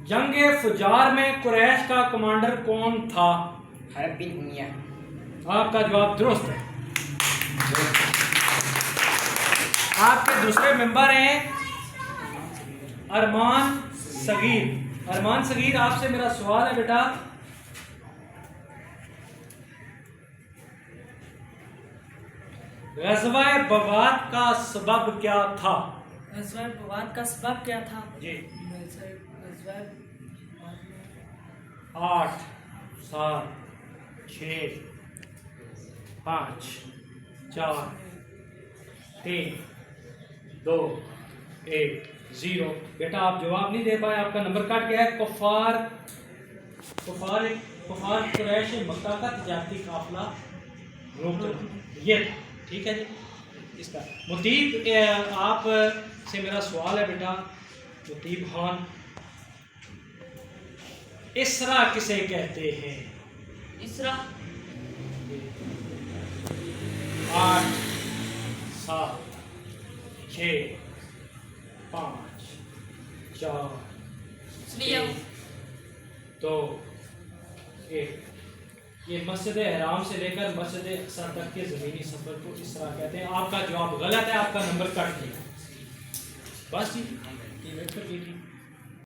जंगे फुजार में कुरैश का कमांडर कौन था? हरब बिन उमैया। आपका जवाब दुरुस्त है। आपके दूसरे मेंबर हैं अरमान सगीर। अरमान सगीर, आपसे मेरा सवाल है बेटा, ग़ज़वा बवात का सबब क्या था? ग़ज़वा बवात का सबब क्या था? जी। ग़ज़वा 8 7 6 5 4 3 2 1 0। बेटा आप जवाब नहीं दे पाए, आपका नंबर कट गया है। कुफार कुरैश मक्का का तिजारती काफिला रोकना, ये था। ठीक है जी। इसका मुतीब, आप से मेरा सवाल है बेटा, मुतीब खान, इसरा किसे कहते हैं? इसरा 8 7 6 5 4 3 2 1। ये मस्जिद हराम से लेकर मस्जिद अक्सा तक के ज़मीनी सफ़र को इसरा कहते हैं। आपका जवाब गलत है, आपका नंबर कट गया। बस जी, ये वेट कर लीजिए।